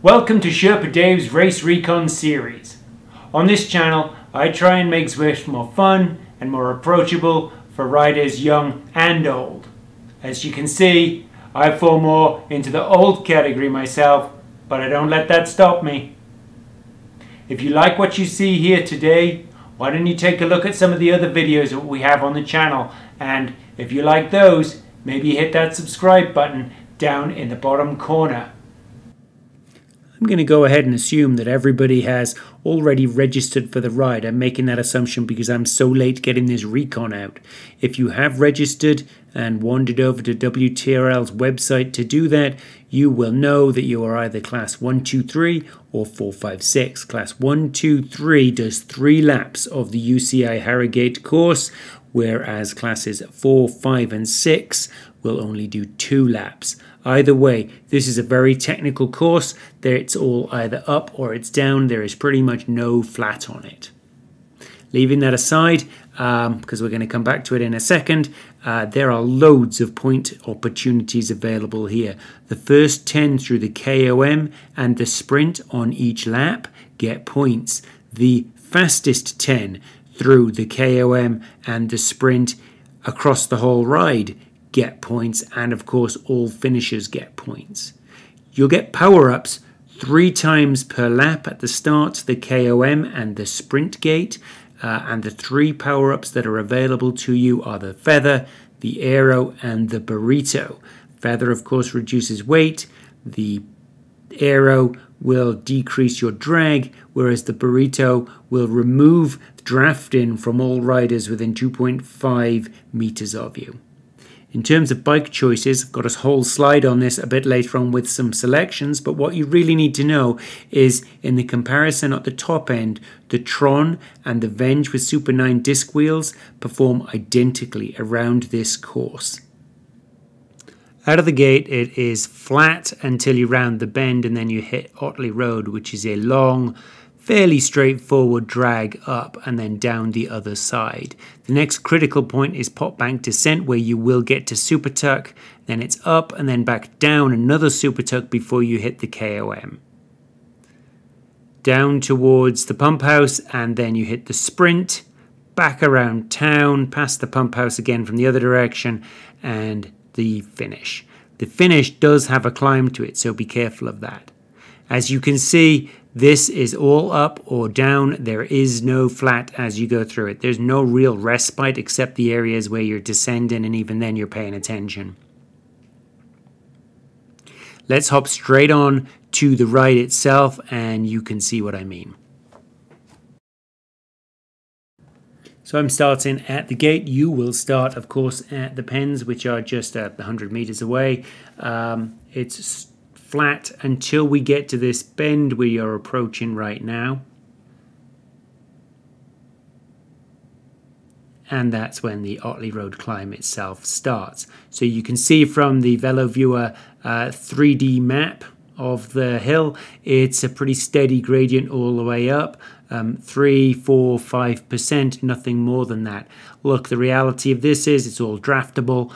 Welcome to Sherpa Dave's Race Recon series. On this channel, I try and make Zwift more fun and more approachable for riders young and old. As you can see, I fall more into the old category myself, but I don't let that stop me. If you like what you see here today, why don't you take a look at some of the other videos that we have on the channel, and if you like those, maybe hit that subscribe button down in the bottom corner. I'm going to go ahead and assume that everybody has already registered for the ride. I'm making that assumption because I'm so late getting this recon out. If you have registered and wandered over to WTRL's website to do that, you will know that you are either class 1, 2, 3 or 4, 5, 6. Class 1, 2, 3 does 3 laps of the UCI Harrogate course, whereas classes 4, 5 and 6 will only do 2 laps. Either way, this is a very technical course. It's all either up or it's down. There is pretty much no flat on it. Leaving that aside, because we're going to come back to it in a second, there are loads of point opportunities available here. The first 10 through the KOM and the sprint on each lap get points. The fastest 10 through the KOM and the sprint across the whole ride get points, and of course all finishers get points. You'll get power-ups 3 times per lap at the start, the KOM and the sprint gate, and the 3 power-ups that are available to you are the feather, the aero and the burrito. Feather of course reduces weight, the aero will decrease your drag, whereas the burrito will remove drafting from all riders within 2.5 meters of you. In terms of bike choices, I've got a whole slide on this a bit later on with some selections, but what you really need to know is in the comparison at the top end, the Tron and the Venge with Super 9 disc wheels perform identically around this course. Out of the gate, it is flat until you round the bend and then you hit Otley Road, which is a long, fairly straightforward drag up and then down the other side. The next critical point is Pot Bank Descent, where you will get to Super Tuck, then it's up and then back down another Super Tuck before you hit the KOM. Down towards the pump house and then you hit the sprint, back around town, past the pump house again from the other direction, and the finish. The finish does have a climb to it, so be careful of that. As you can see, this is all up or down. There is no flat as you go through it. There's no real respite except the areas where you're descending, and even then you're paying attention. Let's hop straight on to the ride itself and you can see what I mean. So I'm starting at the gate. You will start, of course, at the pens, which are just 100 meters away. It's flat until we get to this bend we are approaching right now, and that's when the Otley Road climb itself starts. So you can see from the Veloviewer 3D map of the hill, it's a pretty steady gradient all the way up, 3, 4, 5%, nothing more than that. Look, the reality of this is it's all draftable.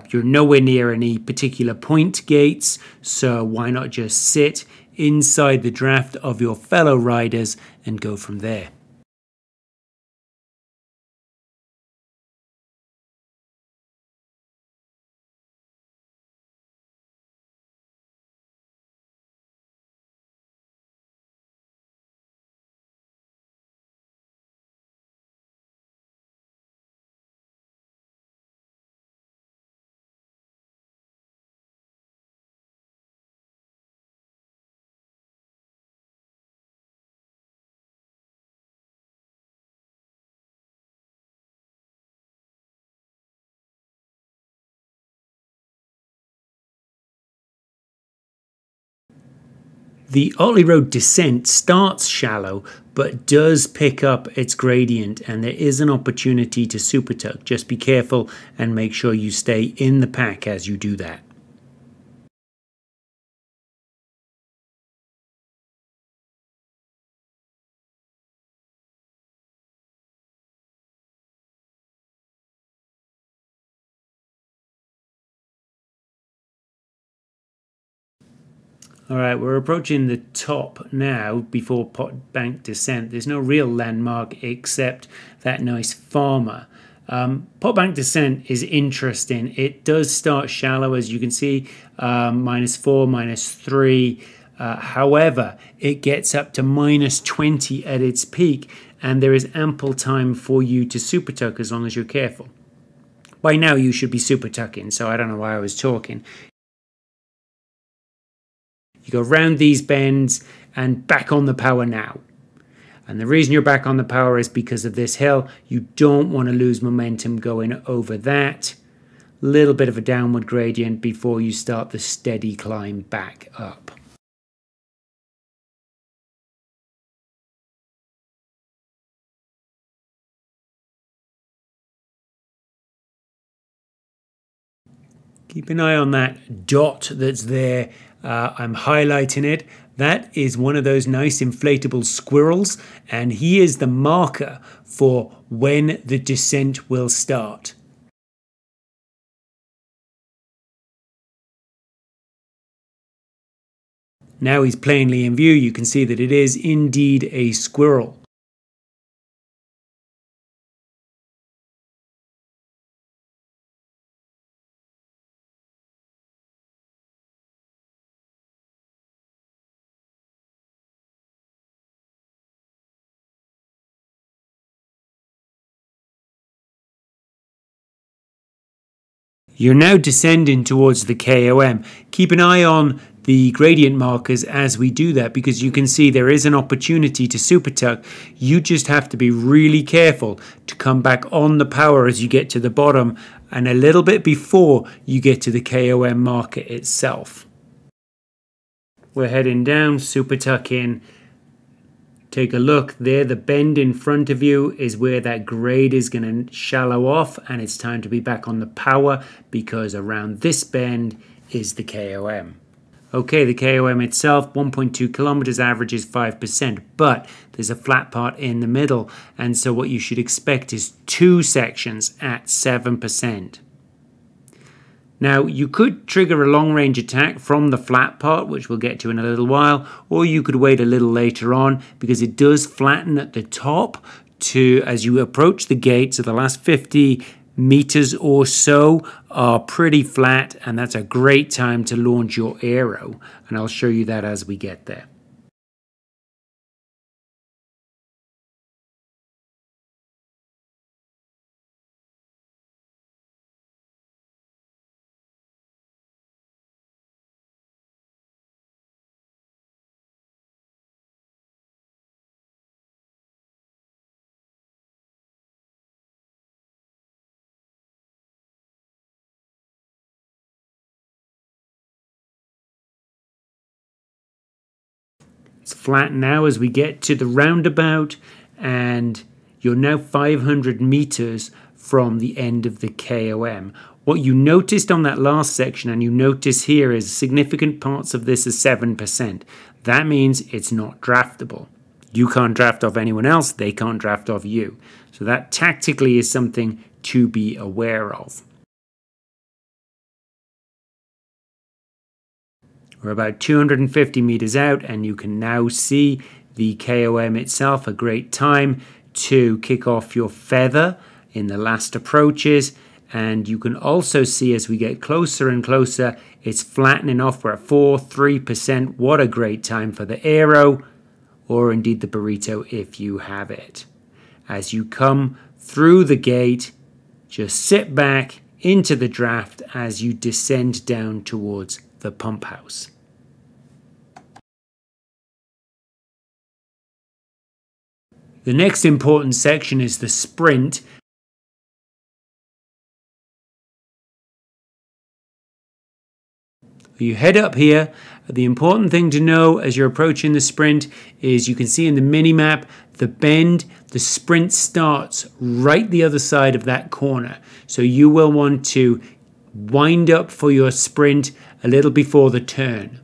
You're nowhere near any particular point gates, so why not just sit inside the draft of your fellow riders and go from there. The Otley Road descent starts shallow, but does pick up its gradient, and there is an opportunity to super tuck. Just be careful and make sure you stay in the pack as you do that. Alright, we're approaching the top now before pot bank descent. There's no real landmark except that nice farmer. Pot bank descent is interesting. It does start shallow, as you can see, -4, -3. However, it gets up to -20 at its peak, and there is ample time for you to super tuck as long as you're careful. By now you should be super tucking, so I don't know why I was talking. You go round these bends and back on the power now. And the reason you're back on the power is because of this hill. You don't want to lose momentum going over that. Little bit of a downward gradient before you start the steady climb back up. Keep an eye on that dot that's there. I'm highlighting it. That is one of those nice inflatable squirrels, and he is the marker for when the descent will start. Now he's plainly in view. You can see that it is indeed a squirrel. You're now descending towards the KOM. Keep an eye on the gradient markers as we do that, because you can see there is an opportunity to super tuck. You just have to be really careful to come back on the power as you get to the bottom and a little bit before you get to the KOM marker itself. We're heading down, super tuck in. Take a look there, the bend in front of you is where that grade is going to shallow off, and it's time to be back on the power because around this bend is the KOM. Okay, the KOM itself, 1.2 kilometers, average is 5%, but there's a flat part in the middle, and so what you should expect is 2 sections at 7%. Now, you could trigger a long-range attack from the flat part, which we'll get to in a little while, or you could wait a little later on, because it does flatten at the top as you approach the gate. So the last 50 meters or so are pretty flat, and that's a great time to launch your aero. And I'll show you that as we get there. It's flat now as we get to the roundabout, and you're now 500 meters from the end of the KOM. What you noticed on that last section, and you notice here, is significant parts of this is 7%. That means it's not draftable. You can't draft off anyone else, they can't draft off you. So that tactically is something to be aware of. We're about 250 meters out, and you can now see the KOM itself. A great time to kick off your feather in the last approaches. And you can also see as we get closer and closer, it's flattening off. We're at 3%. What a great time for the aero, or indeed the burrito if you have it. As you come through the gate, just sit back into the draft as you descend down towards the pump house. The next important section is the sprint. You head up here. The important thing to know as you're approaching the sprint is you can see in the mini-map the bend. The sprint starts right the other side of that corner. So you will want to wind up for your sprint a little before the turn.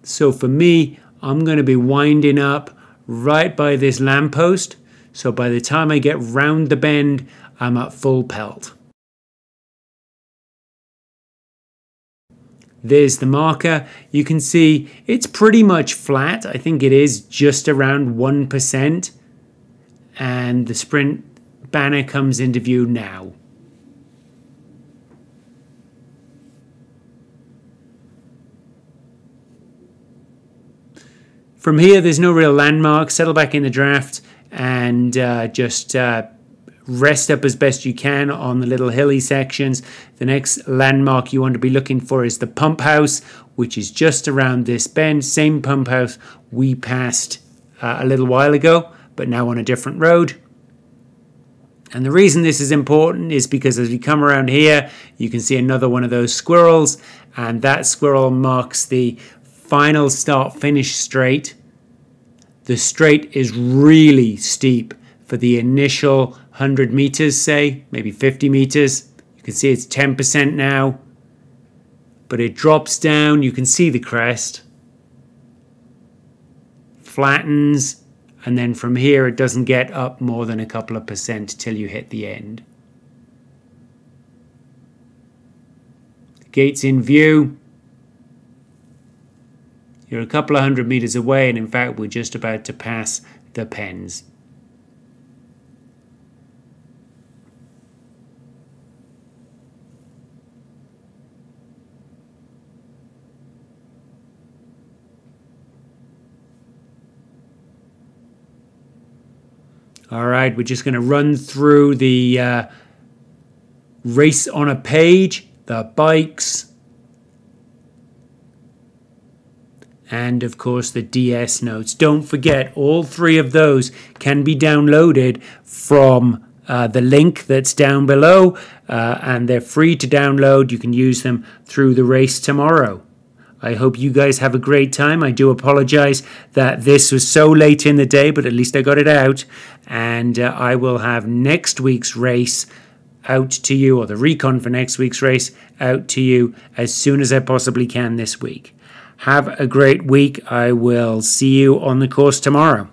So for me, I'm going to be winding up right by this lamppost. So by the time I get round the bend, I'm at full pelt. There's the marker. You can see it's pretty much flat. I think it is just around 1%. And the sprint banner comes into view now. From here, there's no real landmark. Settle back in the draft and just rest up as best you can on the little hilly sections. The next landmark you want to be looking for is the pumphouse, which is just around this bend. Same pumphouse we passed a little while ago, but now on a different road. And the reason this is important is because as we come around here, you can see another one of those squirrels, and that squirrel marks the final start-finish straight. The straight is really steep for the initial 100 meters, say, maybe 50 meters. You can see it's 10% now, but it drops down. You can see the crest, flattens, and then from here it doesn't get up more than a couple of percent till you hit the end. The gate's in view. You're a couple of 100 meters away, and in fact we're just about to pass the pens. All right, we're just going to run through the race on a page, the bikes, and of course the DS notes. Don't forget, all three of those can be downloaded from the link that's down below, and they're free to download. You can use them through the race tomorrow. I hope you guys have a great time. I do apologize that this was so late in the day, but at least I got it out. And I will have next week's race out to you, or the recon for next week's race out to you as soon as I possibly can this week. Have a great week. I will see you on the course tomorrow.